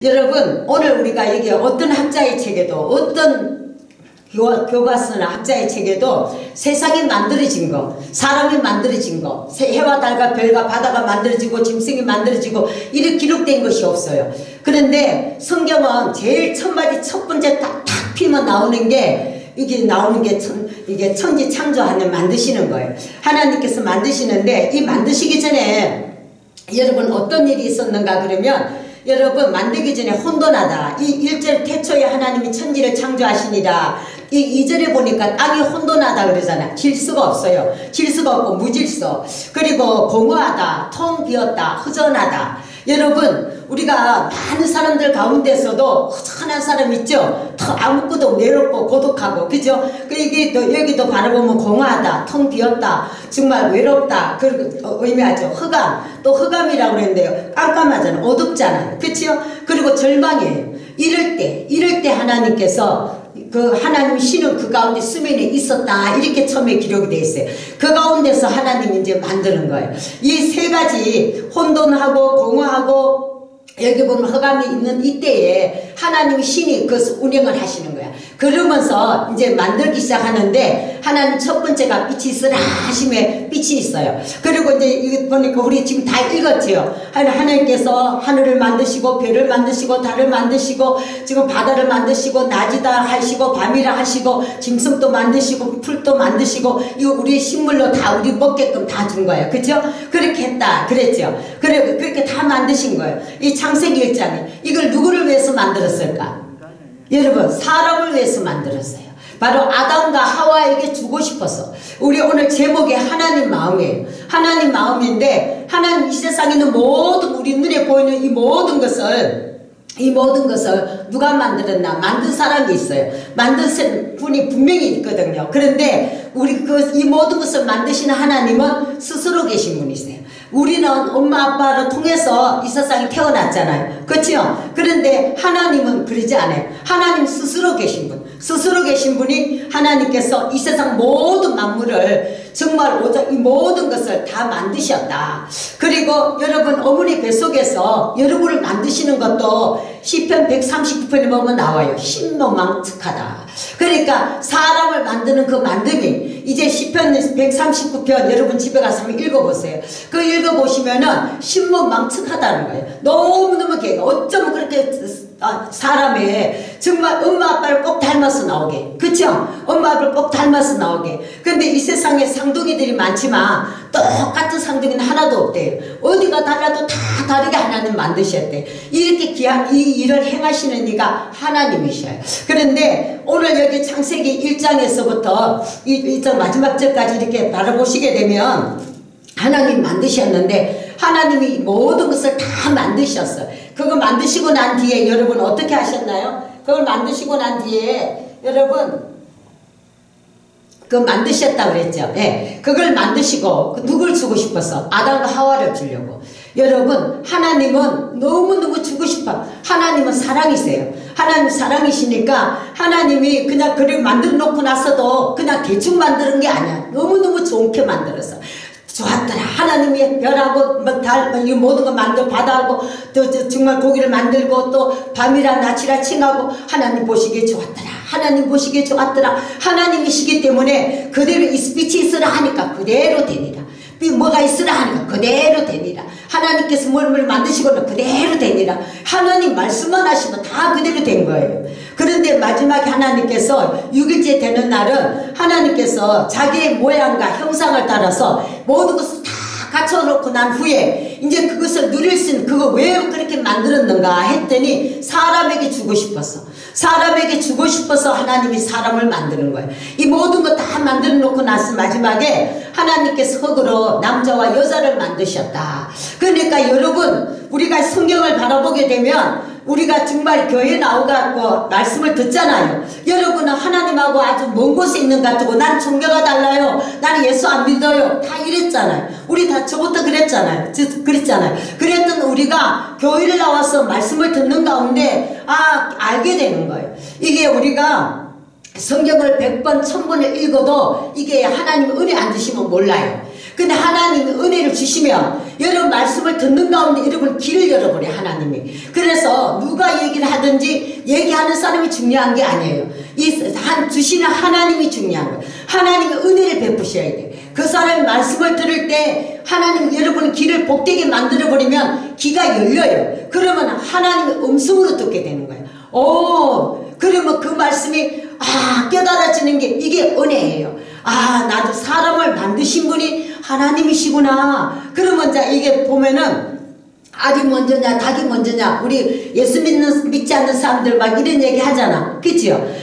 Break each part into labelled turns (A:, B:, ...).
A: 여러분 오늘 우리가 이게 어떤 학자의 책에도 어떤 교과서나 학자의 책에도 세상이 만들어진 거, 사람이 만들어진 거, 해와 달과 별과 바다가 만들어지고 짐승이 만들어지고 이렇게 기록된 것이 없어요. 그런데 성경은 제일 첫 마디 첫 번째 딱 피면 나오는 게 이게 천지 창조하는 만드시는 거예요. 하나님께서 만드시는데 이 만드시기 전에 여러분 어떤 일이 있었는가 그러면 여러분 만들기 전에 혼돈하다. 이 1절 태초에 하나님이 천지를 창조하시니라. 이 2절에 보니까 땅이 혼돈하다 그러잖아요. 질서가 없어요. 질서가 없고 무질서. 그리고 공허하다. 텅 비었다. 허전하다. 여러분 우리가 많은 사람들 가운데서도 허전한 사람 있죠. 아무것도 외롭고 고독하고 그죠. 여기도 바라보면 공허하다. 텅 비었다. 정말 외롭다. 그리고 의미하죠. 흑암. 또 흑암이라고 그랬는데요. 깜깜하잖아요. 어둡잖아요. 그렇죠. 그리고 절망이에요. 이럴 때 하나님께서 하나님 신은 그 가운데 수면에 있었다. 이렇게 처음에 기록이 되어 있어요. 그 가운데서 하나님이 이제 만드는 거예요. 이 세 가지 혼돈하고 공허하고 여기 보면 흑암이 있는 이때에 하나님 신이 그 운영을 하시는 거야. 그러면서 이제 만들기 시작하는데 하나님 첫 번째가 빛이 있으라 하심에 빛이 있어요. 그리고 이제 이거 보니까 우리 지금 다 읽었지요. 하나님께서 하늘을 만드시고 별을 만드시고 달을 만드시고 지금 바다를 만드시고 낮이다 하시고 밤이라 하시고 짐승도 만드시고 풀도 만드시고 이거 우리 식물로 다 우리 먹게끔 다 준 거예요. 그죠? 그렇게 했다 그랬죠. 그렇게 다 만드신 거예요. 이 창세기 1장에 이걸 누구를 위해서 만들었을까? 여러분 사람을 위해서 만들었어요. 바로 아담과 하와에게 주고 싶어서. 우리 오늘 제목이 하나님 마음이에요. 하나님 마음인데 하나님 이 세상에 있는 모든 우리 눈에 보이는 이 모든 것을 누가 만들었나? 만든 사람이 있어요. 만든 분이 분명히 있거든요. 그런데 우리 이 모든 것을 만드시는 하나님은 스스로 계신 분이세요. 우리는 엄마 아빠를 통해서 이 세상에 태어났잖아요. 그렇죠? 그런데 하나님은 그러지 않아요. 하나님 스스로 계신 분. 스스로 계신 분이 하나님께서 이 세상 모든 만물을 정말 이 모든 것을 다 만드셨다. 그리고 여러분 어머니 뱃속에서 여러분을 만드시는 것도 시편 139편에 보면 나와요. 신노망측하다. 그러니까 사람을 만드는 그 만듦이 이제 시편 139편 여러분 집에 가서 한번 읽어보세요. 그 읽어보시면은 신노망측하다는 거예요. 너무너무 어쩌면 그렇게 사람의 정말 엄마 아빠를 꼭 닮아서 나오게. 그쵸? 엄마 아빠를 꼭 닮아서 나오게. 근데 이 세상에 상둥이들이 많지만 똑같은 상둥이는 하나도 없대요. 어디가 달라도 다 다르게 하나님 만드셨대. 이렇게 귀한 이 일을 행하시는 이가 하나님이셔요. 그런데 오늘 여기 창세기 1장에서부터 이 1장 마지막 절까지 이렇게 바라보시게 되면 하나님 만드셨는데 하나님이 모든 것을 다 만드셨어요. 그거 만드시고 난 뒤에 여러분 어떻게 하셨나요? 그걸 만드시고 난 뒤에 여러분 그거 만드셨다고 그랬죠. 예. 그걸 만드시고 누굴 주고 싶어서 아담과 하와를 주려고. 여러분 하나님은 너무너무 주고 싶어. 하나님은 사랑이세요. 하나님 사랑이시니까 하나님이 그냥 그를 만들어 놓고 나서도 그냥 대충 만드는 게 아니야. 너무너무 좋게 만들어서 좋았더라. 하나님이 별하고 달 이 모든 거 만들고 바다하고 또 정말 고기를 만들고 또 밤이라 낮이라 칭하고 하나님 보시기에 좋았더라. 하나님 보시기에 좋았더라. 하나님이시기 때문에 그대로 빛이 있으라 하니까 그대로 되니라. 뭐가 있으라 하니까 그대로 되니라. 하나님께서 뭘 만드시고는 그대로 되니라. 하나님 말씀만 하시면 다 그대로 된 거예요. 그런데 마지막에 하나님께서 6일째 되는 날은 하나님께서 자기의 모양과 형상을 따라서 모든 것을 다 갖춰놓고 난 후에 이제 그것을 누릴 수 있는 그거 왜 그렇게 만들었는가 했더니 사람에게 주고 싶어서 하나님이 사람을 만드는 거예요. 이 모든 거 다 만들어 놓고 나서 마지막에 하나님께서 흙으로 남자와 여자를 만드셨다. 그러니까 여러분 우리가 성경을 바라보게 되면 우리가 정말 교회에 나오고 말씀을 듣잖아요. 여러분은 하나님하고 아주 먼 곳에 있는 것 같고 난 종교가 달라요. 나는 예수 안 믿어요. 다 이랬잖아요. 우리 다 저부터 그랬잖아요. 그랬던 우리가 교회를 나와서 말씀을 듣는 가운데 알게 되는 거예요. 이게 우리가 성경을 100번 1000번을 읽어도 이게 하나님 은혜 안 주시면 몰라요. 근데 하나님이 은혜를 주시면 여러분 말씀을 듣는 가운데 여러분 길을 열어버려 하나님이. 그래서 누가 하는지 얘기하는 사람이 중요한 게 아니에요. 주시는 하나님이 중요한 거예요. 하나님의 은혜를 베푸셔야 돼요. 그 사람이 말씀을 들을 때 하나님 여러분 귀를 복되게 만들어버리면 귀가 열려요. 그러면 하나님의 음성으로 듣게 되는 거예요. 그러면 그 말씀이 깨달아지는 게 이게 은혜예요. 나도 사람을 만드신 분이 하나님이시구나. 그러면 자 이게 보면은 알이 먼저냐 닭이 먼저냐 우리 예수 믿지 않는 사람들 막 이런 얘기 하잖아. 그치요?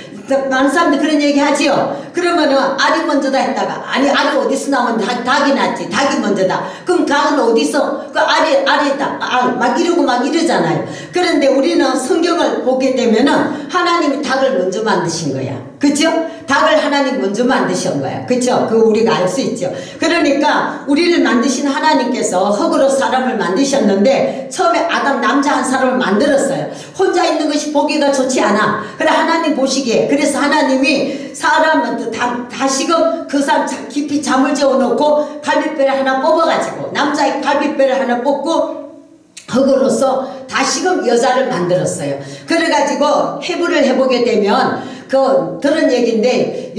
A: 많은 사람들 그런 얘기 하지요. 그러면은 알이 먼저다 했다가 아니 알이 어디서 나왔는데 닭이 낫지. 닭이 먼저다. 그럼 닭은 어디서 그 알이다 막 이러고 막 이러잖아요. 그런데 우리는 성경을 보게 되면은 하나님이 닭을 먼저 만드신 거야. 그죠? 닭을 하나님 먼저 만드신 거야. 그쵸? 그거 우리가 알 수 있죠. 그러니까 우리를 만드신 하나님께서 흙으로 사람을 만드셨는데 처음에 아담 남자 한 사람을 만들었어요. 혼자 있는 것이 보기가 좋지 않아. 그래 하나님 보시기에 그래서 하나님이 사람한테 다시금 그 사람 깊이 잠을 재워놓고 갈비뼈를 하나 뽑아가지고 남자의 갈비뼈를 하나 뽑고 흙으로서 다시금 여자를 만들었어요. 그래가지고 해부를 해보게 되면 들은 얘기인데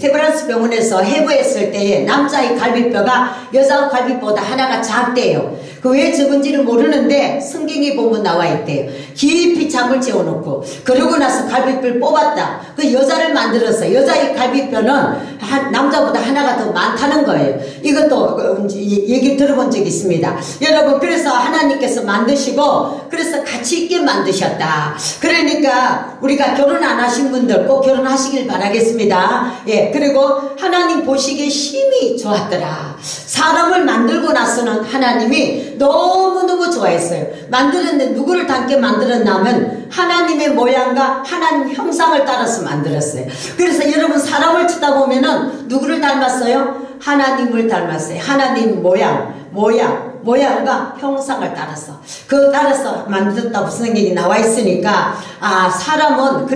A: 세브란스 병원에서 해부했을 때에 남자의 갈비뼈가 여자 갈비뼈보다 하나가 작대요. 그 왜 적은지를 모르는데 성경에 보면 나와 있대요. 깊이 잠을 재워놓고 그러고 나서 갈비뼈를 뽑았다. 그 여자를 만들었어요. 여자의 갈비뼈는 남자보다 하나가 더 많다는 거예요. 이것도 얘기 들어본 적이 있습니다. 여러분 그래서 하나님께서 만드시고 그래서 가치 있게 만드셨다. 그러니까 우리가 결혼 안 하신 분들 꼭 결혼하시길 바라겠습니다. 예, 그리고 하나님 보시기에 심히 좋았더라. 사람을 만들고 나서는 하나님이 너무너무 좋아했어요. 만들었는데 누구를 닮게 만들었냐면 하나님의 모양과 하나님 형상을 따라서 만들었어요. 그래서 여러분 사람을 쳐다보면은 누구를 닮았어요? 하나님을 닮았어요. 하나님 모양과 형상을 따라서 따라서 만들었다고 성경이 나와 있으니까 사람은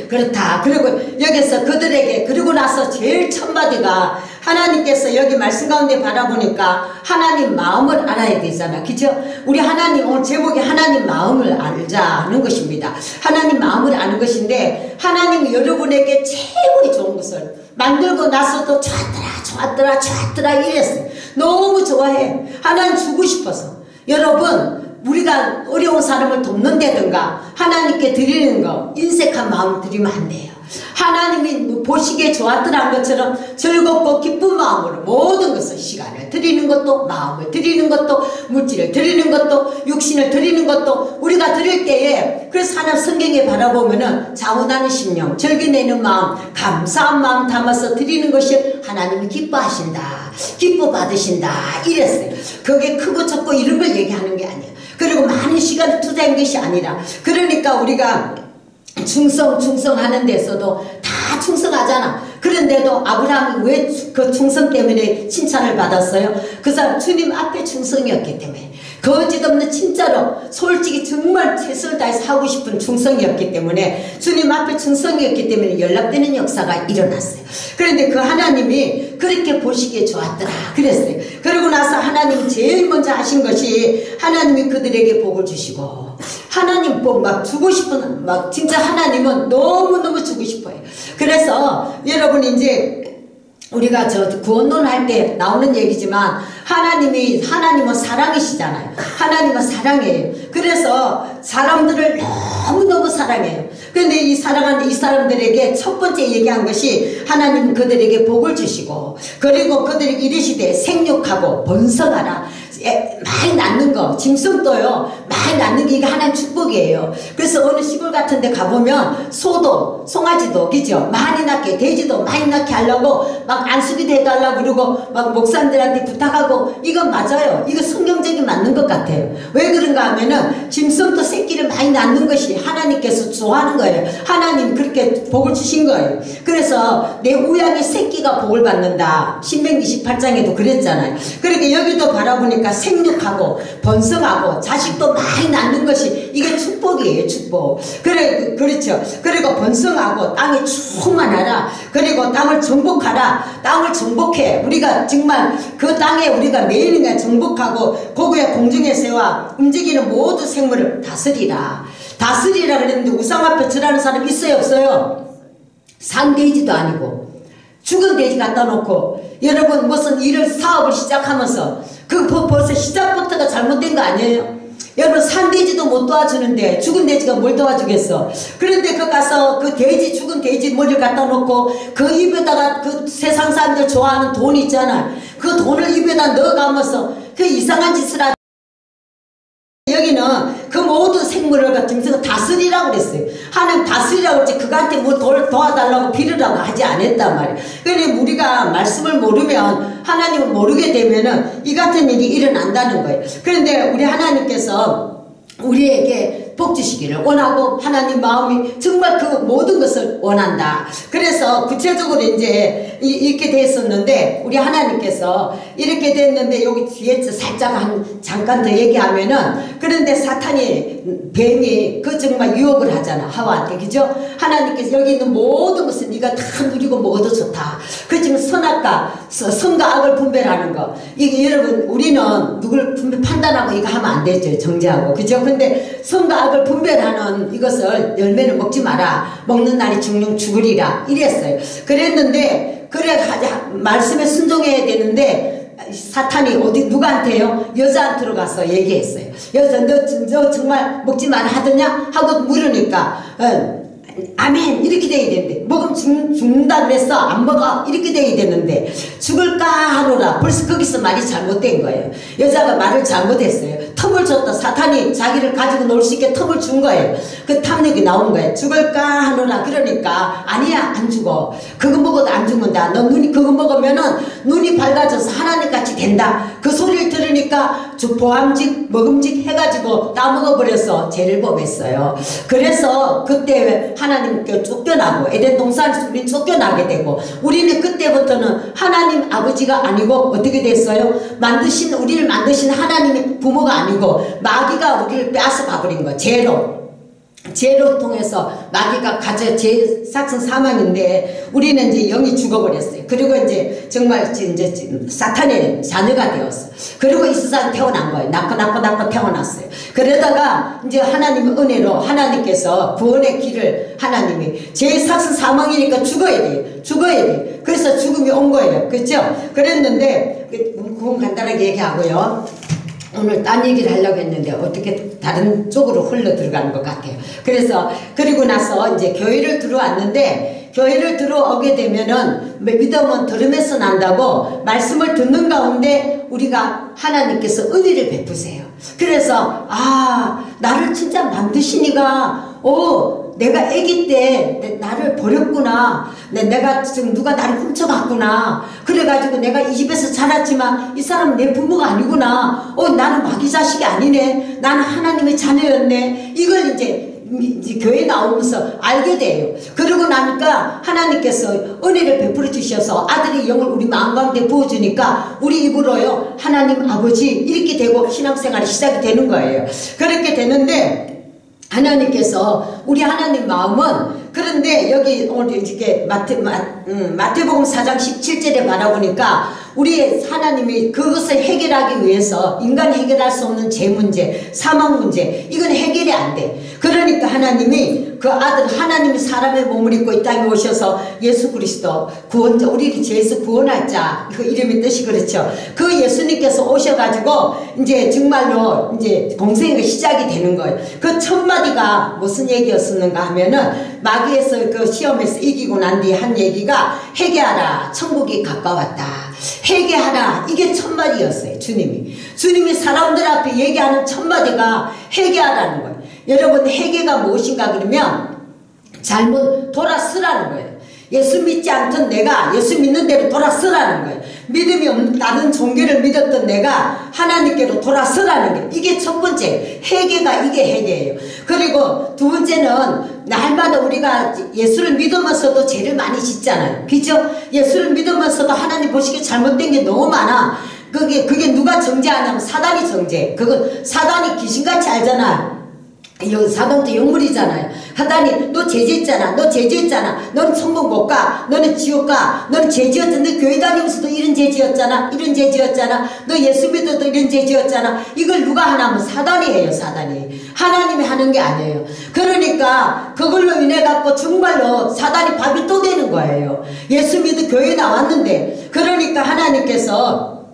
A: 그렇다. 그리고 여기서 그들에게 그리고 나서 제일 첫 마디가 하나님께서 여기 말씀 가운데 바라보니까 하나님 마음을 알아야 되잖아. 그죠? 우리 하나님 오늘 제목이 하나님 마음을 알자는 것입니다. 하나님 마음을 아는 것인데 하나님이 여러분에게 최고의 좋은 것을 만들고 나서도 좋았더라 이랬어요. 너무 좋아해. 하나님 주고 싶어서. 여러분 우리가 어려운 사람을 돕는다든가 하나님께 드리는 거 인색한 마음 드리면 안 돼요. 하나님이 보시기에 좋았더라는 것처럼 즐겁고 기쁜 마음으로 모든 것을 시간을 드리는 것도 마음을 드리는 것도 물질을 드리는 것도 육신을 드리는 것도 우리가 드릴 때에 그래서 하나님 성경에 바라보면은 자원하는 심령 즐겨내는 마음 감사한 마음 담아서 드리는 것이 하나님이 기뻐하신다 기뻐 받으신다 이랬어요. 그게 크고 작고 이런 걸 얘기하는 게 아니에요. 그리고 많은 시간을 투자한 것이 아니라 그러니까 우리가 충성하는 데서도 다 충성하잖아. 그런데도 아브라함이 왜 그 충성 때문에 칭찬을 받았어요? 그 사람 주님 앞에 충성이었기 때문에 거짓없는 진짜로 솔직히 정말 최선을 다해서 하고 싶은 충성이었기 때문에 주님 앞에 충성이었기 때문에 연락되는 역사가 일어났어요. 그런데 그 하나님이 그렇게 보시기에 좋았더라 그랬어요. 그러고 나서 하나님이 제일 먼저 하신 것이 하나님이 그들에게 복을 주시고 하나님 복 막 주고 싶은 막 진짜 하나님은 너무너무 주고 싶어요. 그래서 여러분 이제 우리가 구원론 할 때 나오는 얘기지만 하나님은 사랑이시잖아요. 하나님은 사랑이에요. 그래서 사람들을 너무너무 사랑해요. 그런데 이 사랑하는 이 사람들에게 첫 번째 얘기한 것이 하나님은 그들에게 복을 주시고 그리고 그들에게 이르시되 생육하고 번성하라. 많이 낳는 거 짐승도요 많이 낳는 게 이게 하나님 축복이에요. 그래서 어느 시골 같은 데 가보면 소도 송아지도 그죠 많이 낳게 돼지도 많이 낳게 하려고 막 안수기도 해달라고 그러고 막 목사님들한테 부탁하고 이건 맞아요. 이거 성경적이 맞는 것 같아요. 왜 그런가 하면은 짐승도 새끼를 많이 낳는 것이 하나님께서 좋아하는 거예요. 하나님 그렇게 복을 주신 거예요. 그래서 내 우양의 새끼가 복을 받는다. 신명기 28장에도 그랬잖아요. 그러니까 여기도 바라보니까 생육하고 번성하고 자식도 많이 낳는 것이 이게 축복이에요, 축복. 그래, 그렇죠. 그리고 번성하고 땅에 충만하라. 그리고 땅을 정복하라. 땅을 정복해. 우리가 정말 그 땅에 우리가 매일이나 정복하고 고구야 공중의 새와 움직이는 모든 생물을 다스리라. 다스리라 그랬는데 우상 앞에 절하는 사람 있어요, 없어요? 산 돼지도 아니고 죽은 돼지 갖다 놓고 여러분 무슨 일을 사업을 시작하면서 그 벌써 시작부터가 잘못된 거 아니에요? 여러분 산 돼지도 못 도와주는데 죽은 돼지가 뭘 도와주겠어? 그런데 그 가서 그 돼지 죽은 돼지 머리를 갖다 놓고 그 입에다가 그 세상 사람들 좋아하는 돈 있잖아. 그 돈을 입에다 넣어가면서 그 이상한 짓을 하지. 여기는 그 모든 생물을 같은 거 다스리라고 그랬어요. 하나님 다스리라고 했지 그한테 뭐 도와달라고 빌으라고 하지 않았단 말이에요. 그러니 우리가 말씀을 모르면 하나님을 모르게 되면은 이 같은 일이 일어난다는 거예요. 그런데 우리 하나님께서 우리에게 복 주시기를 원하고 하나님 마음이 정말 그 모든 것을 원한다. 그래서 구체적으로 이제 이렇게 됐었는데 우리 하나님께서 이렇게 됐는데 여기 뒤에 살짝 잠깐 더 얘기하면은 그런데 사탄이 뱀이 그 정말 유혹을 하잖아 하와한테. 그죠? 하나님께서 여기 있는 모든 것을 네가 다 누리고 먹어도 좋다. 그 지금 선악과 선과 악을 분별하는 거 이게 여러분 우리는 누굴 판단하고 이거 하면 안 되죠. 정죄하고. 그죠? 근데 선과 악을 분별하는 이것을 열매를 먹지 마라. 먹는 날이 죽는 죽으리라. 이랬어요. 그랬는데 그래 말씀에 순종해야 되는데 사탄이 어디 누구한테요? 여자한테로 가서 얘기했어요. 여자 너 정말 먹지 마라 하더냐? 하고 물으니까 아멘 이렇게 돼야 되는데 먹으면 죽는다 그랬어 안 먹어 이렇게 돼야 되는데 죽을까 하노라. 벌써 거기서 말이 잘못된 거예요. 여자가 말을 잘못했어요. 텀을 줬다. 사탄이 자기를 가지고 놀 수 있게 텀을 준 거예요. 그 탐욕이 나온 거예요. 죽을까 하노라. 그러니까 아니야 안 죽어. 그거 먹어도 안 죽는다. 너 눈이 그거 먹으면은 눈이 밝아져서 하나님같이 된다. 그 소리를 들으니까 보암직 먹음직 해가지고 따먹어버려서 죄를 범했어요. 그래서 그때 하나님께 쫓겨나고 에덴 동산에서 우리는 쫓겨나게 되고 우리는 그때부터는 하나님 아버지가 아니고 어떻게 됐어요? 우리를 만드신 하나님의 부모가 아니고 마귀가 우리를 빼앗아 가버린 거예요. 죄로 통해서 마귀가 제 삭슨 사망인데 우리는 이제 영이 죽어버렸어요. 그리고 이제 정말 이제 사탄의 자녀가 되었어. 그리고 이 세상에 태어난 거예요. 낳고 태어났어요. 그러다가 이제 하나님의 은혜로 하나님께서 구원의 길을 하나님이 제 삭슨 사망이니까 죽어야 돼. 그래서 죽음이 온 거예요. 그렇죠? 그랬는데 그건 간단하게 얘기하고요. 오늘 딴 얘기를 하려고 했는데 어떻게 다른 쪽으로 흘러 들어가는 것 같아요. 그래서 그리고 나서 이제 교회를 들어왔는데 교회를 들어오게 되면은 믿음은 들음에서 난다고 말씀을 듣는 가운데 우리가 하나님께서 은혜를 베푸세요. 그래서 나를 진짜 만드시니가 내가 아기 때 나를 버렸구나. 내가 지금 누가 나를 훔쳐갔구나. 그래가지고 내가 이 집에서 자랐지만 이 사람은 내 부모가 아니구나. 나는 마귀 자식이 아니네. 나는 하나님의 자녀였네. 이걸 이제 교회 나오면서 알게 돼요. 그러고 나니까 하나님께서 은혜를 베풀어 주셔서 아들의 영을 우리 마음 가운데 부어주니까 우리 입으로요 하나님 아버지 이렇게 되고 신앙생활이 시작이 되는 거예요. 그렇게 되는데 하나님께서 우리 하나님 마음은 그런데 여기 오늘 이렇게 마태복음 4장 17절에 바라보니까 우리 하나님이 그것을 해결하기 위해서 인간이 해결할 수 없는 죄 문제, 사망 문제 이건 해결이 안 돼. 그러니까 하나님이 그 아들 하나님이 사람의 몸을 입고 이 땅에 오셔서 예수 그리스도 구원자 우리를 죄에서 구원할 자 그 이름의 뜻이 그렇죠. 그 예수님께서 오셔가지고 이제 정말로 이제 공생의 시작이 되는 거예요. 그 첫 마디가 무슨 얘기였었는가 하면은 마귀에서 그 시험에서 이기고 난 뒤에 한 얘기가 회개하라 천국이 가까웠다. 회개하라 이게 첫 마디였어요. 주님이 사람들 앞에 얘기하는 첫 마디가 회개하라는 거예요. 여러분 회개가 무엇인가 그러면 잘못 돌아서라는 거예요. 예수 믿지 않던 내가 예수 믿는 대로 돌아서라는 거예요. 믿음이 없는 다른 종교를 믿었던 내가 하나님께로 돌아서라는 게 이게 첫 번째 회개가 이게 회개예요. 그리고 두 번째는 날마다 우리가 예수를 믿으면서도 죄를 많이 짓잖아요. 그죠? 예수를 믿으면서도 하나님 보시기에 잘못된 게 너무 많아. 그게 누가 정죄하냐면 사단이 정죄. 그건 사단이 귀신같이 알잖아. 사단도 영물이잖아요. 하다니 너 죄지었잖아. 너 죄지었잖아. 너는 천국 못 가. 너는 지옥 가. 너는 죄지었잖아. 너 교회 다니면서도 이런 죄지었잖아. 이런 죄지었잖아. 너 예수 믿어도 이런 죄지었잖아. 이걸 누가 하나 하면 사단이 해요. 사단이. 하나님이 하는 게 아니에요. 그러니까 그걸로 인해 갖고 정말로 사단이 밥이 또 되는 거예요. 예수 믿어 교회 나왔는데, 그러니까 하나님께서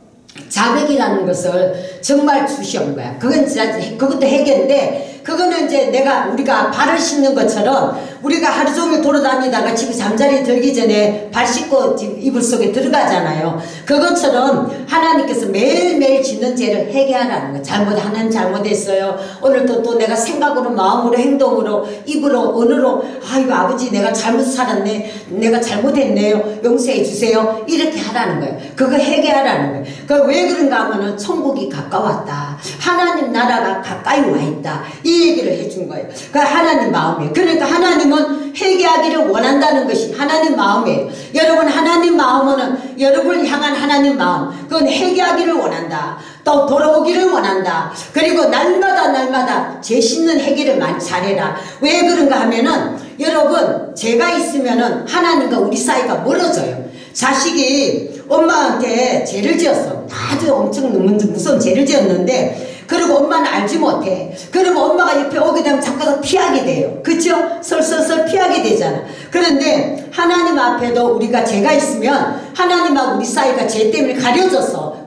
A: 자백이라는 것을 정말 주시온 거야. 그건 진짜 그것도 해결인데, 그거는 이제 우리가 발을 씻는 것처럼 우리가 하루 종일 돌아다니다가 집에 잠자리 들기 전에 발 씻고 이불 속에 들어가잖아요. 그것처럼 하나님께서 매일매일 짓는 죄를 해결하라는 거예요. 하나님 잘못했어요. 오늘도 또 내가 생각으로 마음으로 행동으로 입으로 언어로 아이고 아버지 내가 잘못 살았네. 내가 잘못했네요. 용서해 주세요. 이렇게 하라는 거예요. 그거 해결하라는 거예요. 그 왜 그런가 하면은 천국이 가까웠다. 하나님 나라가 가까이 와 있다. 이 얘기를 해준 거예요. 그 하나님 마음이에요. 그러니까 하나님은 회개하기를 원한다는 것이 하나님 마음이에요. 여러분 하나님 마음은 여러분을 향한 하나님 마음, 그건 회개하기를 원한다. 또 돌아오기를 원한다. 그리고 날마다 죄 씻는 회개를 많이 잘해라. 왜 그런가 하면은 여러분 죄가 있으면은 하나님과 우리 사이가 멀어져요. 자식이 엄마한테 죄를 지었어. 아주 엄청 무서운 죄를 지었는데, 그리고 엄마는 알지 못해. 그러면 엄마가 옆에 오게 되면 자꾸 피하게 돼요. 그쵸? 설설설 피하게 되잖아. 그런데 하나님 앞에도 우리가 죄가 있으면 하나님하고 우리 사이가 죄 때문에 가려졌어.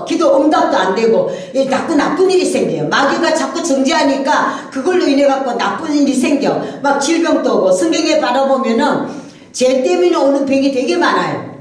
A: 기도 응답도 안 되고 나쁜 일이 생겨요. 마귀가 자꾸 정죄하니까 그걸로 인해 갖고 나쁜 일이 생겨. 막 질병도 오고, 성경에 바라보면은 죄 때문에 오는 병이 되게 많아요.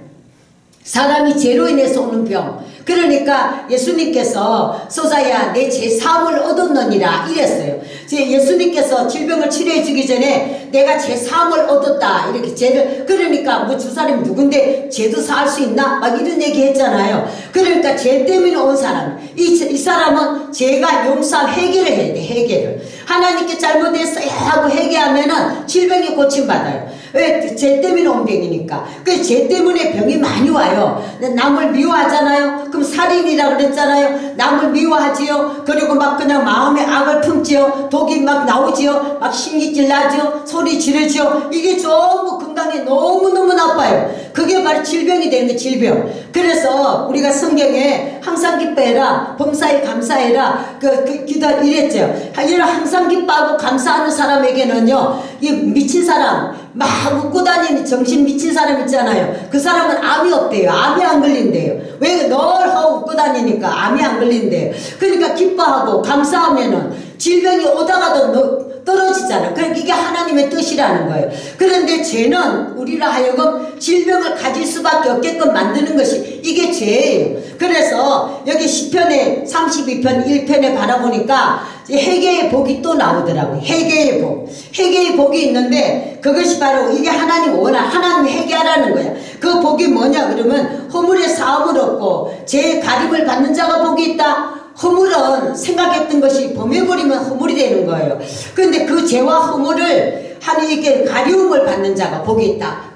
A: 사람이 죄로 인해서 오는 병. 그러니까 예수님께서 소자야 내 죄 사함을 얻었느니라 이랬어요. 예수님께서 질병을 치료해 주기 전에 내가 죄 사함을 얻었다 이렇게 죄를, 그러니까 뭐 저 사람이 누군데 죄도 사할 수 있나 막 이런 얘기 했잖아요. 그러니까 죄 때문에 온 사람, 이 사람은 죄가 용서 회개를 해야 돼. 회개를 하나님께 잘못했어요 하고 회개하면은 질병이 고침받아요. 왜? 죄 때문에 온 병이니까. 그 죄 때문에 병이 많이 와요. 남을 미워하잖아요. 그럼 살인이라고 그랬잖아요. 남을 미워하지요. 그리고 막 그냥 마음에 악을 품지요. 독이 막 나오지요. 막 심기질 나죠. 소리 지르죠. 이게 전부 건강에 너무너무 나빠요. 그게 바로 질병이 되는 거예요. 질병. 그래서 우리가 성경에 항상 기뻐해라, 범사에 감사해라, 기도 이랬죠. 이런 항상 기뻐하고 감사하는 사람에게는요, 이 미친 사람, 막 웃고 다니는 정신 미친 사람 있잖아요. 그 사람은 암이 없대요. 암이 안 걸린대요. 왜? 늘 웃고 다니니까 암이 안 걸린대요. 그러니까 기뻐하고 감사하면은 질병이 오다가도 떨어지잖아. 그러니까 이게 하나님의 뜻이라는 거예요. 그런데 죄는 우리로 하여금 질병을 가질 수밖에 없게끔 만드는 것이 이게 죄예요. 그래서 여기 시편의 32편 1편에 바라보니까 회개의 복이 또 나오더라고요. 회개의 복. 회개의 복이 있는데 그것이 바로 이게 하나님 원한, 하나님이 회개하라는 거야. 그 복이 뭐냐 그러면 허물의 사함을 얻고 죄의 가림을 받는 자가 복이 있다. 허물은 생각했던 것이 범해버리면 허물이 되는 거예요. 그런데 그 죄와 허물을 하나님께 가려움을 받는 자가 복이 있다.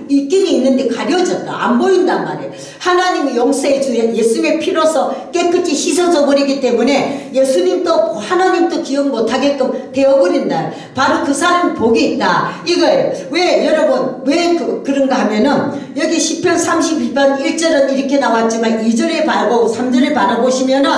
A: 있긴 있는데 가려졌다. 안 보인단 말이에요. 하나님이 용서해 주는 예수님의 피로서 깨끗이 씻어져 버리기 때문에 예수님도 하나님도 기억 못하게끔 되어버린다. 바로 그 사람이 복이 있다. 이거예요. 왜 여러분 왜 그런가 하면은 여기 시편 32편 1절은 이렇게 나왔지만 2절에 바라보고 3절에 바라보시면은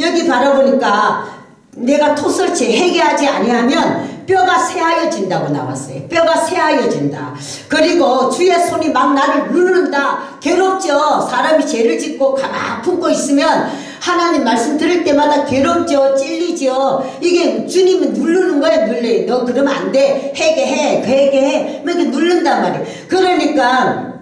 A: 여기 바라보니까 내가 토설치 회개하지 아니하면 뼈가 새하여진다고 나왔어요. 뼈가 새하여진다. 그리고 주의 손이 막 나를 누른다. 괴롭죠. 사람이 죄를 짓고 가만 품고 있으면 하나님 말씀 들을 때마다 괴롭죠. 찔리죠. 이게 주님은 누르는 거야. 눌러요. 너 그러면 안 돼. 회개해. 막 이렇게 누른단 말이에요. 그러니까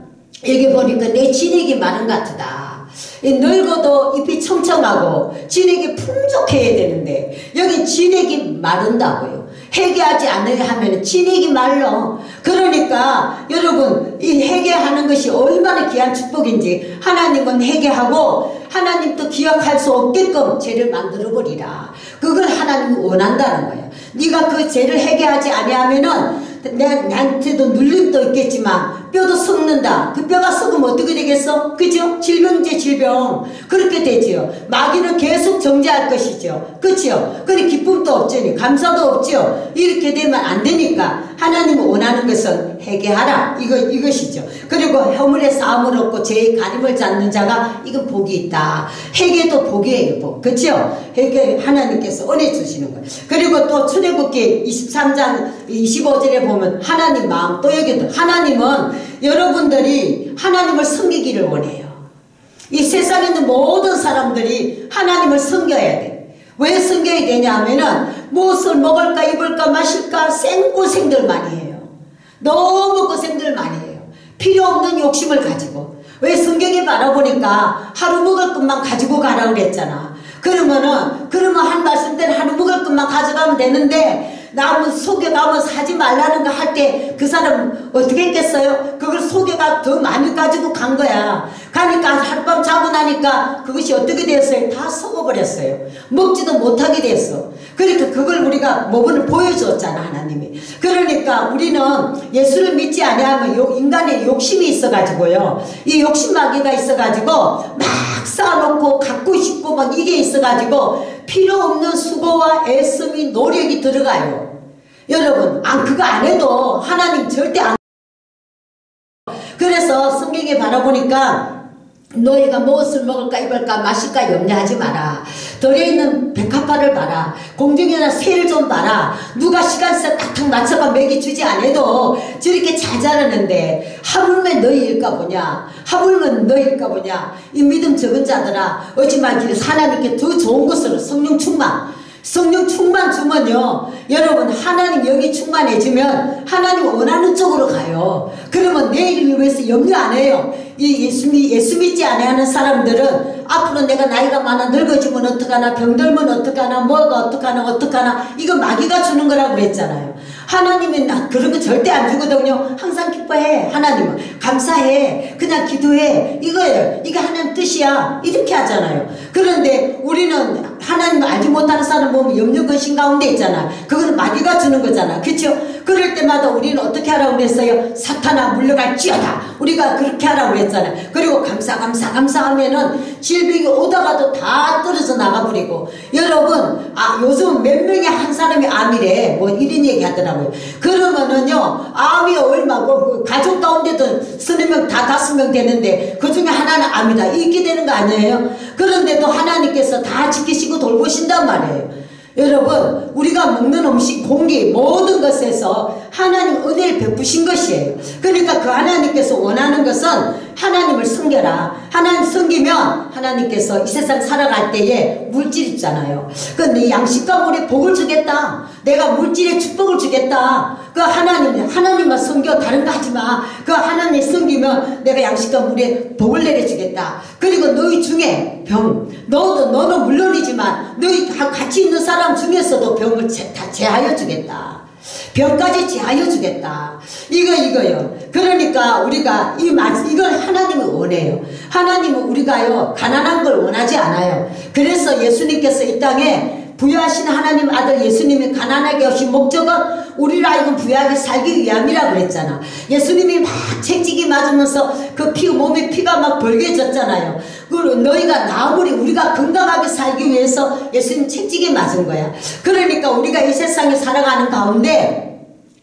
A: 여기 보니까 내 진액이 마른 것 같다. 늙어도 잎이 청청하고 진액이 풍족해야 되는데 여기 진액이 마른다고요. 회개하지 않으려 하면 진액이 말라. 그러니까 여러분 이 회개하는 것이 얼마나 귀한 축복인지 하나님은 회개하고 하나님도 기억할 수 없게끔 죄를 만들어버리라. 그걸 하나님이 원한다는 거예요. 네가 그 죄를 회개하지 아니하면은 나한테도 눌림도 있겠지만 뼈도 썩는다. 그 뼈가 썩으면 어떻게 되겠어? 그죠? 질병제 질병. 그렇게 되지요. 마귀는 계속 정죄할 것이죠. 그치요? 그니 기쁨도 없죠. 감사도 없죠. 이렇게 되면 안 되니까 하나님이 원하는 것은 회개하라. 이것이죠. 그리고 허물의 싸움을 얻고 죄의 가림을 잡는 자가 이건 복이 있다. 회개도 복이에요. 복. 그치요? 회개 하나님께서 은혜 주시는 거예요. 그리고 또 출애굽기 23장 25절에 보면 하나님 마음, 또 여기도 하나님은 여러분들이 하나님을 섬기기를 원해요. 이 세상에 있는 모든 사람들이 하나님을 섬겨야 돼. 왜 섬겨야 되냐 하면은 무엇을 먹을까 입을까 마실까 생고생들 많이 해요. 너무 고생들 많이 해요. 필요 없는 욕심을 가지고. 왜 성경에 바라보니까 하루 먹을 것만 가지고 가라고 그랬잖아. 그러면 한 말씀대로 하루 먹을 것만 가져가면 되는데 남은 속여가면 사지 말라는 거 할 때 그 사람 어떻게 했겠어요? 그걸 속여가 더 많이 가지고 간 거야. 가니까 하룻밤 자고 나니까 그것이 어떻게 됐어요? 다 썩어버렸어요. 먹지도 못하게 됐어. 그러니까 그걸 우리가 뭐를 보여줬잖아, 하나님이. 그러니까 우리는 예수를 믿지 아니하면 인간의 욕심이 있어가지고요. 이 욕심마귀가 있어가지고 막 쌓아놓고 갖고 싶고 막 이게 있어가지고 필요 없는 수고와 애씀이 노력이 들어가요. 여러분, 그거 안 해도 하나님 절대 안. 그래서 성경에 바라보니까 너희가 무엇을 먹을까 입을까 마실까 염려하지 마라. 덜에 있는 백합화를 봐라. 공중에나 새를 좀 봐라. 누가 시간세 탁탁 맞춰가 먹이 주지 않아도 저렇게 잘 자라는데 하물며 너희일까 보냐. 하물며 너희일까 보냐. 이 믿음 적은 자들아 어찌 말기를 하나님께 더 좋은 것으로 성령 충만 주면요. 여러분 하나님 여기 충만해지면 하나님 원하는 쪽으로 가요. 그러면 내일을 위해서 염려 안 해요. 이 예수 믿지 않아하는 사람들은 앞으로 내가 나이가 많아 늙어지면 어떡하나 병들면 어떡하나 뭐가 어떡하나 이거 마귀가 주는 거라고 그랬잖아요. 하나님은 그런 거 절대 안 주거든요. 항상 기뻐해. 하나님은 감사해. 그냥 기도해. 이거예요. 이게 하나님 뜻이야. 이렇게 하잖아요. 그런데 우리는 하나님을 알지 못하는 사람 보면 염려근심 가운데 있잖아. 그거는 마귀가 주는 거잖아. 그렇죠? 그럴 때마다 우리는 어떻게 하라고 그랬어요? 사탄아 물러갈지어다. 우리가 그렇게 하라고 그랬잖아요. 그리고 감사하면은 질병이 오다가도 다 떨어져 나가버리고. 여러분 요즘 몇 명이 한 사람이 암이래. 뭐 이런 얘기 하더라고요. 그러면은요 암이 얼마고 가족 가운데도 3명 다 5명 되는데 그 중에 하나는 암이다. 이렇게 되는 거 아니에요? 그런데도 하나님께서 다 지키시고 돌보신단 말이에요. 여러분 우리가 먹는 음식 공기 모든 것에서 하나님 은혜를 베푸신 것이에요. 그러니까 그 하나님께서 원하는 것은 하나님을 섬겨라. 하나님 섬기면 하나님께서 이 세상 살아갈 때에 물질 있잖아요. 근데 양식과 물에 복을 주겠다. 내가 물질에 축복을 주겠다. 그 하나님만 섬겨. 다른 거 하지 마. 그 하나님 섬기면 내가 양식과 물에 복을 내려주겠다. 그리고 너희 중에 너는 물론이지만 너희 같이 있는 사람 중에서도 병을 다 제하여 주겠다. 병까지 제하여 주겠다. 이거요. 그러니까 우리가 이걸 하나님이 원해요. 하나님은 우리가요 가난한 걸 원하지 않아요. 그래서 예수님께서 이 땅에 부유하신 하나님 아들 예수님이 가난하게 오신 목적은 우리를 하여금 부유하게 살기 위함이라고 그랬잖아. 예수님이 막 채찍이 맞으면서 그 몸에 피가 막 벌게졌잖아요. 그리고 너희가 아무리 우리가 건강하게 살기 위해서 예수님 채찍이 맞은 거야. 그러니까 우리가 이 세상에 살아가는 가운데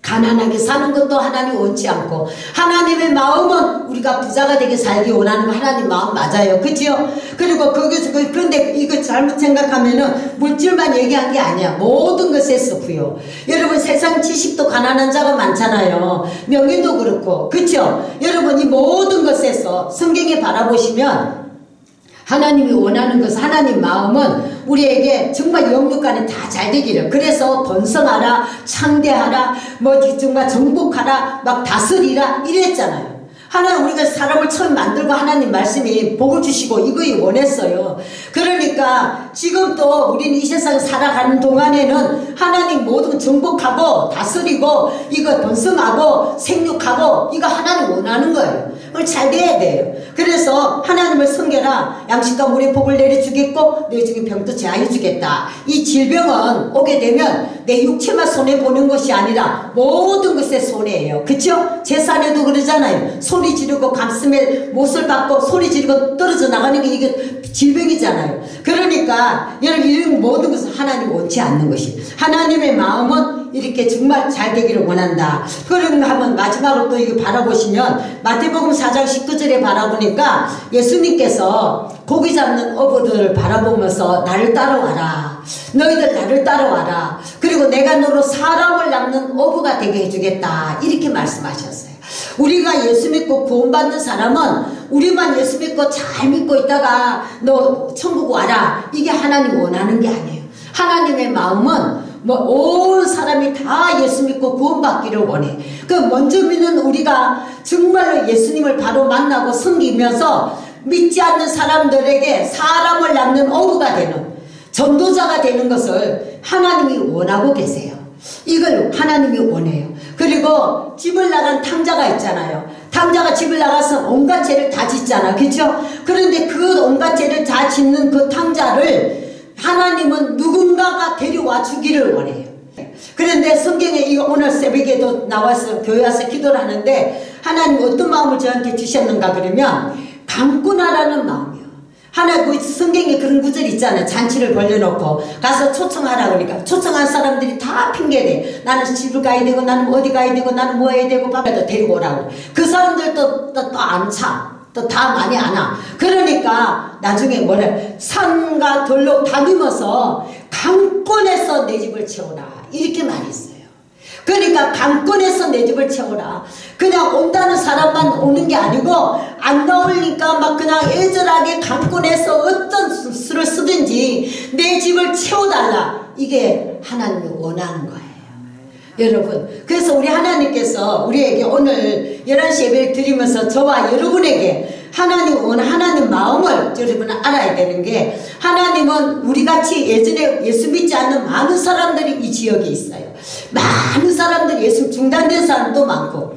A: 가난하게 사는 것도 하나님 원치 않고 하나님의 마음은 우리가 부자가 되게 살기 원하는 거 하나님 마음 맞아요. 그죠? 그리고 거기서 그런데 이거 잘못 생각하면은 물질만 얘기한 게 아니야. 모든 것에서 부여. 여러분 세상 지식도 가난한 자가 많잖아요. 명예도 그렇고. 그쵸? 여러분 이 모든 것에서 성경에 바라보시면 하나님이 원하는 것은 하나님 마음은 우리에게 정말 영육간에 다 잘 되기를. 그래서 번성하라 창대하라 정말 정복하라 막 다스리라 이랬잖아요. 하나님 우리가 사람을 처음 만들고 하나님 말씀이 복을 주시고 이거 원했어요. 그러니까 지금 또 우리는 이 세상에 살아가는 동안에는 하나님 모든 정복하고 다스리고 이거 번성하고 생육하고 이거 하나님 원하는 거예요. 잘 돼야 돼요. 그래서 하나님을 섬겨라. 양식과 물의 복을 내려주겠고 내 중에 병도 제하여 주겠다. 이 질병은 오게 되면 내 육체만 손해보는 것이 아니라 모든 것에 손해예요. 그쵸? 제산에도 그러잖아요. 소리 지르고 가슴에 못을 박고 소리 지르고 떨어져 나가는 게 이게 질병이잖아요. 그러니까 여러분 이런 모든 것은 하나님 원치 않는 것이, 하나님의 마음은 이렇게 정말 잘 되기를 원한다. 그런 거 한번 마지막으로 또 이거 바라보시면 마태복음 4장 19절에 바라보니까 예수님께서 고기 잡는 어부들을 바라보면서 나를 따라와라. 너희들 나를 따라와라. 그리고 내가 너로 사람을 낚는 어부가 되게 해주겠다. 이렇게 말씀하셨어요. 우리가 예수 믿고 구원받는 사람은 우리만 예수 믿고 잘 믿고 있다가 너 천국 와라. 이게 하나님 원하는 게 아니에요. 하나님의 마음은 온 사람이 다 예수 믿고 구원받기를 원해. 그 먼저 믿는 우리가 정말로 예수님을 바로 만나고 섬기면서 믿지 않는 사람들에게 사람을 낚는 어부가 되는, 전도자가 되는 것을 하나님이 원하고 계세요. 이걸 하나님이 원해요. 그리고 집을 나간 탕자가 있잖아요. 탕자가 집을 나가서 온갖 죄를 다 짓잖아. 그렇죠? 그런데 그 온갖 죄를 다 짓는 그 탕자를 하나님은 누군가가 데려와 주기를 원해요. 그런데 성경에 이거 오늘 새벽에도 나와서 교회 와서 기도를 하는데 하나님 어떤 마음을 저한테 주셨는가 그러면 강권하라는 마음이요. 하나 그 성경에 그런 구절 있잖아요. 잔치를 벌려놓고 가서 초청하라 그러니까 초청한 사람들이 다 핑계대. 나는 집을 가야 되고 나는 어디 가야 되고 나는 뭐 해야 되고 밥에도 데리고 오라고. 그 사람들도 또 안 차. 또 다 많이 안 와. 그러니까 나중에 뭐래, 산과 들로 다니면서 강권에서 내 집을 채우라 이렇게 말했어요. 그러니까 강권에서 내 집을 채우라. 그냥 온다는 사람만 오는 게 아니고 안 나오니까 막 그냥 애절하게 강권에서 어떤 수를 쓰든지 내 집을 채워달라. 이게 하나님이 원하는 거예요. 여러분, 그래서 우리 하나님께서 우리에게 오늘 11시 예배를 드리면서 저와 여러분에게 하나님 마음을 여러분은 알아야 되는 게, 하나님은 우리같이 예전에 예수 믿지 않는 많은 사람들이 이 지역에 있어요. 많은 사람들이 예수 중단된 사람도 많고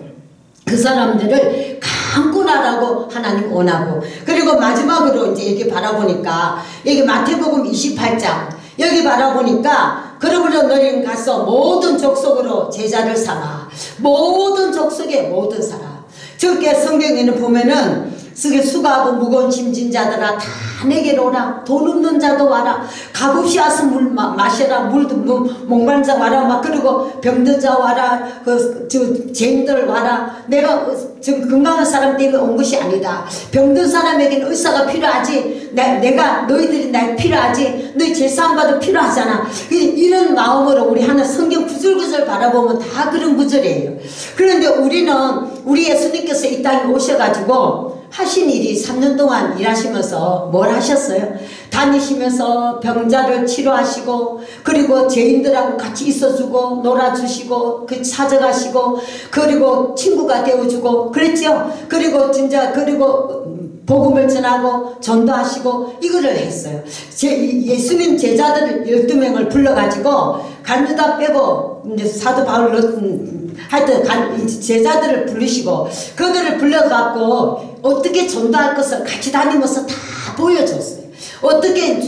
A: 그 사람들을 강권하라고 하나님 원하고, 그리고 마지막으로 이제 여기 바라보니까 여기 마태복음 28장 여기 바라보니까 그러므로 너희는 가서 모든 족속으로 제자를 삼아. 모든 족속의 모든 사람. 저게 성경에는 보면은 수고하고 무거운 짐진 자들아 다 내게로 오라. 돈 없는 자도 와라. 값없이 와서 물 마셔라. 물도 목마른 자 와라. 막 그리고 병든 자 와라. 죄인들 와라. 내가 지금 건강한 사람 때문에 온 것이 아니다. 병든 사람에게는 의사가 필요하지. 내가 너희들이 날 필요하지. 너희 제사함받아 필요하잖아. 이런 마음으로 우리 하나 성경 구절구절 바라보면 다 그런 구절이에요. 그런데 우리는 우리 예수님께서 이 땅에 오셔가지고 하신 일이 3년 동안 일하시면서 뭘 하셨어요? 다니시면서 병자를 치료하시고, 그리고 죄인들하고 같이 있어주고 놀아주시고 그 찾아가시고, 그리고 친구가 되어주고 그랬죠. 그리고 진짜 그리고 복음을 전하고 전도하시고 이거를 했어요. 예수님 제자들을 12명을 불러가지고 간주다 빼고 이제 사도 바울 하여튼 제자들을 부르시고 그들을 불러갖고 어떻게 전도할 것을 같이 다니면서 다 보여줬어요. 어떻게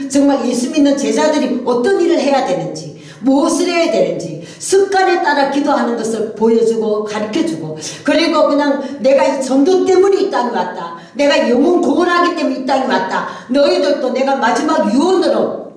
A: 정말 예수 믿는 제자들이 어떤 일을 해야 되는지, 무엇을 해야 되는지 습관에 따라 기도하는 것을 보여주고 가르쳐주고, 그리고 그냥 내가 이 전도 때문에 이 땅에 왔다, 내가 영혼 구원하기 때문에 이 땅에 왔다, 너희들도 내가 마지막 유언으로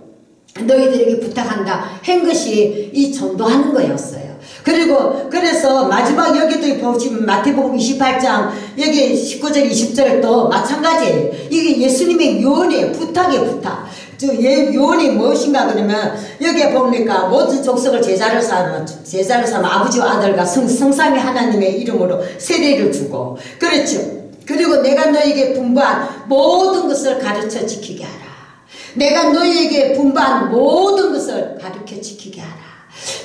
A: 너희들에게 부탁한다 한 것이 이 전도하는 거였어요. 그리고 그래서 마지막 여기도 보시면 마태복음 28장 여기 19절 20절도 마찬가지예요. 이게 예수님의 유언이에요. 부탁이에요. 부탁. 유언이 무엇인가 그러면 여기에 보니까 모든 족속을 제자를 삼아 아버지와 아들과 성삼위 하나님의 이름으로 세례를 주고, 그렇죠. 그리고 내가 너에게 분부한 모든 것을 가르쳐 지키게 하라. 내가 너희에게 분부한 모든 것을 가르쳐 지키게 하라.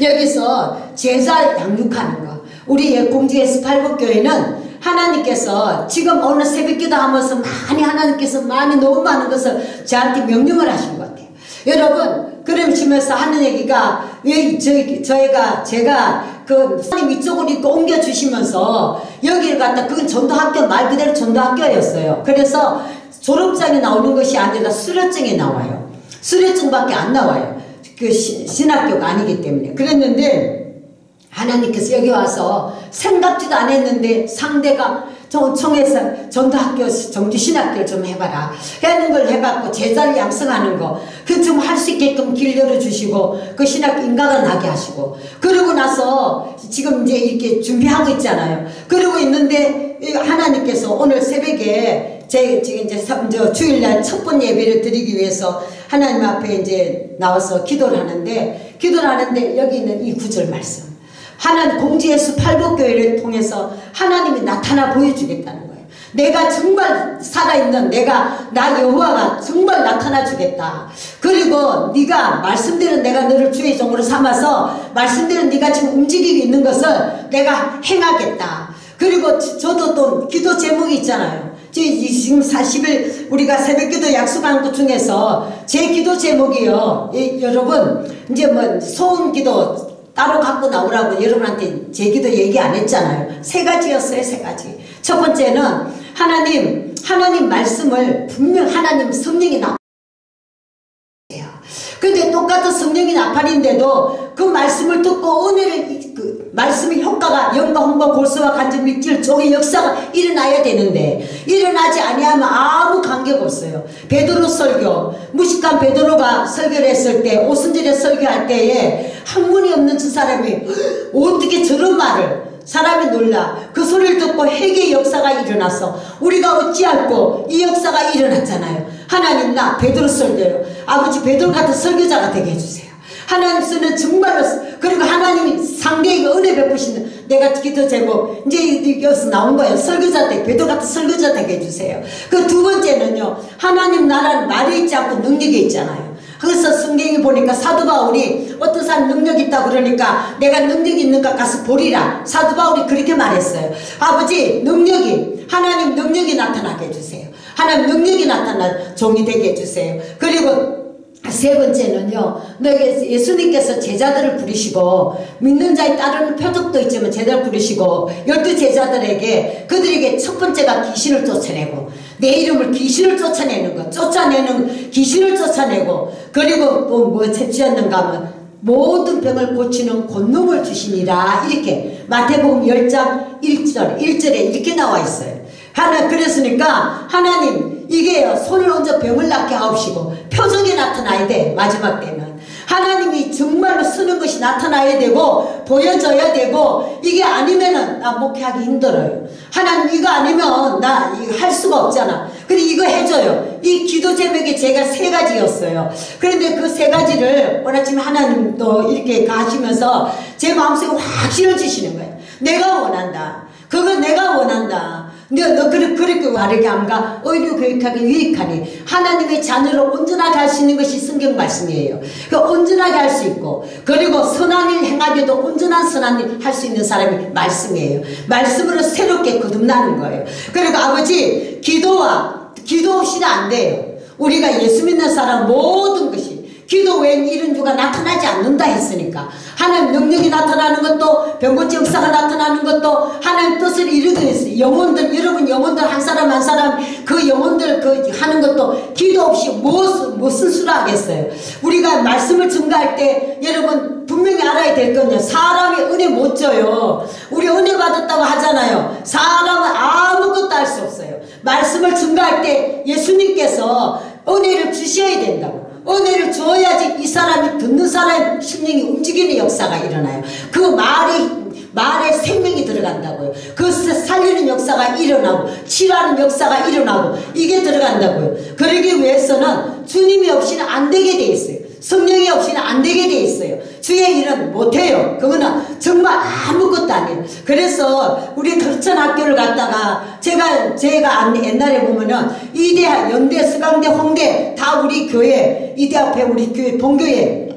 A: 여기서 제자 양육하는 거. 우리 공주 S8국교회는 하나님께서 지금 오늘 새벽기도 하면서 하나님께서 너무 많은 것을 저한테 명령을 하신 것 같아요. 여러분, 그러시면서 하는 얘기가 왜 제가 그 사님 이쪽으로 이렇게 옮겨주시면서 여기를 갖다 그건 전도학교 말 그대로 전도학교였어요. 그래서 졸업장이 나오는 것이 아니라 수료증이 나와요. 수료증밖에 안 나와요. 그 신학교가 아니기 때문에. 그랬는데 하나님께서 여기 와서 생각지도 안 했는데 상대가 청에서 전도학교 정규신학교를 좀 해봐라 하는 걸 해갖고 제자를 양성하는 거 그 좀 할 수 있게끔 길 열어주시고 그 신학교 인가가 나게 하시고 그러고 나서 지금 이제 이렇게 준비하고 있잖아요. 그러고 있는데 하나님께서 오늘 새벽에 지금 이제 주일날 첫 번 예배를 드리기 위해서 하나님 앞에 이제 나와서 기도를 하는데 여기 있는 이 구절 말씀 하나님 공주예수 팔복교회를 통해서 하나님이 나타나 보여주겠다는 거예요. 내가 정말 살아있는 나 여호와가 정말 나타나 주겠다. 그리고 네가 말씀대로 내가 너를 주의 종으로 삼아서 말씀대로 네가 지금 움직이고 있는 것을 내가 행하겠다. 그리고 저도 또 기도 제목이 있잖아요. 지금 40일 우리가 새벽기도 약속한 것 중에서 제 기도 제목이요. 여러분 이제 뭐 소원기도 따로 갖고 나오라고 여러분한테 제 기도 얘기 안 했잖아요. 3가지였어요. 3가지. 첫 번째는 하나님 말씀을 분명 하나님 성령이 근데 똑같은 성령이 나팔인데도 그 말씀을 듣고 은혜를 그 말씀의 효과가 영과 홍과 골수와 간접 밀질 종의 역사가 일어나야 되는데 일어나지 아니하면 아무 관계가 없어요. 베드로 설교 무식한 베드로가 설교를 했을 때 오순절에 설교할 때에 학문이 없는 저 사람이 어떻게 저런 말을 사람이 놀라 그 소리를 듣고 회개의 역사가 일어났어. 우리가 어찌할꼬 이 역사가 일어났잖아요. 하나님 나 베드로 설교요 아버지 베드로 같은 설교자가 되게 해주세요. 하나님 쓰는 정말로 그리고 하나님이 상대에게 은혜 베푸시는 내가 기도 제목 이제 여기서 나온 거예요. 설교자 때 베드로 같은 설교자 되게 해주세요. 그 두 번째는요 하나님 나라는 말이 있지 않고 능력이 있잖아요. 그래서 성경에 보니까 사도 바울이 어떤 사람 능력이 있다고 그러니까 내가 능력이 있는가 가서 보리라. 사도 바울이 그렇게 말했어요. 아버지 하나님 능력이 나타나게 해주세요. 하나님 능력이 나타나 종이 되게 해주세요. 그리고 세 번째는요 예수님께서 제자들을 부르시고 믿는 자에 따르는 표적도 있지만 제자를 부르시고 12제자들에게 그들에게 첫 번째가 귀신을 쫓아내고 내 이름을 귀신을 쫓아내는 것 귀신을 쫓아내고 그리고 또 뭐 채취했는가 하면 모든 병을 고치는 권능을 주시니라 이렇게 마태복음 10장 1절에 이렇게 나와 있어요. 그랬으니까 하나님 이게요 손을 얹어 병을 낫게 하옵시고 표적이 나타나야 돼. 마지막 때는 하나님이 정말로 쓰는 것이 나타나야 되고 보여져야 되고 이게 아니면은 나 목회하기 힘들어요. 하나님 이거 아니면 나 이거 할 수가 없잖아. 근데 이거 해줘요. 이 기도 제목이 제가 3가지였어요. 그런데 그 3가지를 오늘 아침에 하나님도 이렇게 가시면서 제 마음속에 확 실어주시는 거예요. 내가 원한다. 그거 내가 원한다. 너 그렇게 바르게 함과 의료 교육하기 유익하니 하나님의 자녀로 온전하게 할 수 있는 것이 성경 말씀이에요. 그 온전하게 할 수 있고 그리고 선한 일 행하기도 온전한 선한 일 할 수 있는 사람이 말씀이에요. 말씀으로 새롭게 거듭나는 거예요. 그리고 아버지 기도 없이는 안 돼요. 우리가 예수 믿는 사람 모든 것이 기도 외엔 이런 주가 나타나지 않는다 했으니까 하나님 능력이 나타나는 것도 병고치 역사가 나타나는 것도 하나님 뜻을 이루기 위해서 여러분 영혼들 한 사람 한 사람 그 영혼들 하는 것도 기도 없이 무슨 수를 하겠어요. 우리가 말씀을 증가할 때 여러분 분명히 알아야 될 건요. 사람이 은혜 못 줘요. 우리 은혜 받았다고 하잖아요. 사람은 아무것도 할 수 없어요. 말씀을 증가할 때 예수님께서 은혜를 주셔야 된다고. 은혜를 줘야지 이 사람이 듣는 사람의 심령이 움직이는 역사가 일어나요. 그 말에 생명이 들어간다고요. 그 살리는 역사가 일어나고 치료하는 역사가 일어나고 이게 들어간다고요. 그러기 위해서는 주님이 없이는 안 되게 돼 있어요. 성령이 없이는 안 되게 돼 있어요. 주의 일은 못해요. 그거는 정말 아무것도 아니에요. 그래서 우리 크리스천학교를 갔다가 제가 옛날에 보면은 이대, 연대, 수강대, 홍대 다 우리 교회 이대 앞에 우리 교회 본교회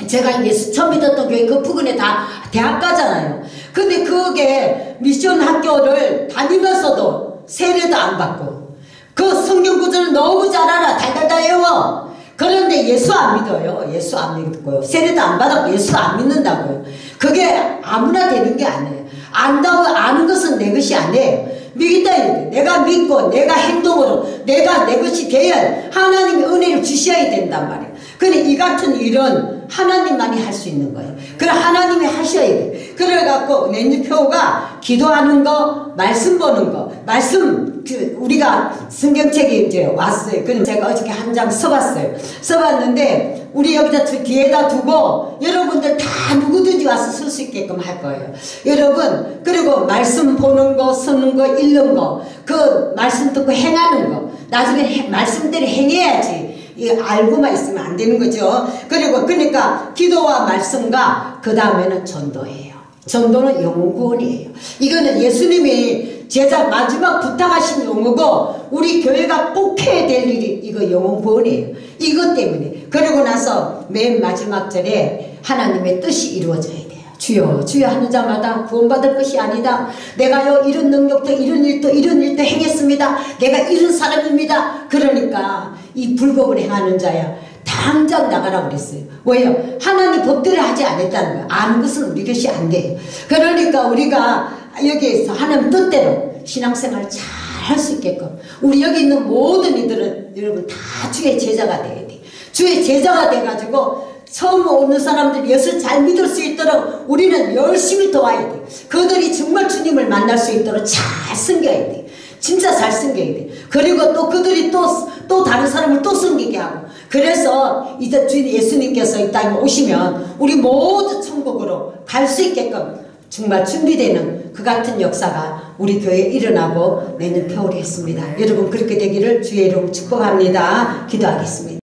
A: 제가 처음 믿었던 교회 그 부근에 다 대학가잖아요. 근데 그게 미션 학교를 다니면서도 세례도 안 받고 그 성경 구절을 너무 잘 알아. 달달달 외워. 그런데 예수 안 믿어요. 예수 안 믿고요. 세례도 안 받았고 예수 안 믿는다고요. 그게 아무나 되는 게 아니에요. 안다고 아는 것은 내 것이 아니에요. 믿다. 내가 믿고 내가 행동으로 내가 내 것이 돼야 하나님의 은혜를 주셔야 된단 말이에요. 근데 이 같은 일은 하나님만이 할 수 있는 거예요. 그래 하나님이 하셔야 돼. 그래갖고 내표가 기도하는 거, 말씀 보는 거, 말씀 우리가 성경책이 이제 왔어요. 그럼 제가 어저께 한 장 써봤어요. 써봤는데 우리 여기다 뒤에다 두고 여러분들 다 누구든지 와서 쓸 수 있게끔 할 거예요. 여러분 그리고 말씀 보는 거, 쓰는 거, 읽는 거, 그 말씀 듣고 행하는 거, 나중에 말씀대로 행해야지. 이거 알고만 있으면 안 되는 거죠. 그리고 그러니까 기도와 말씀과 그 다음에는 전도예요. 전도는 영혼 구원이에요. 이거는 예수님이 제자 마지막 부탁하신 용어고 우리 교회가 꼭 해야 될 일이 이거 영혼 구원이에요. 이것 때문에. 그러고 나서 맨 마지막 절에 하나님의 뜻이 이루어져야 돼요. 주여 주여 하는 자마다 구원받을 것이 아니다. 내가요 이런 능력도 이런 일도 행했습니다. 내가 이런 사람입니다. 그러니까 이 불법을 행하는 자야 당장 나가라고 그랬어요. 왜요? 하나님 법대로 하지 않았다는 거예요. 아는 것은 우리 것이 안 돼요. 그러니까 우리가 여기에서 하나님 뜻대로 신앙생활 잘 할 수 있게끔 우리 여기 있는 모든 이들은 여러분 다 주의 제자가 돼야 돼. 주의 제자가 돼가지고 처음 오는 사람들 예수 잘 믿을 수 있도록 우리는 열심히 도와야 돼. 그들이 정말 주님을 만날 수 있도록 잘 섬겨야 돼. 진짜 잘 섬겨야 돼. 그리고 또 그들이 또 다른 사람을 또 섬기게 하고. 그래서 이제 주인 예수님께서 이 땅에 오시면 우리 모두 천국으로 갈 수 있게끔 정말 준비되는 그 같은 역사가 우리 교회에 일어나고 내년 겨울에 했습니다. 여러분 그렇게 되기를 주의 이름으로 축복합니다. 기도하겠습니다.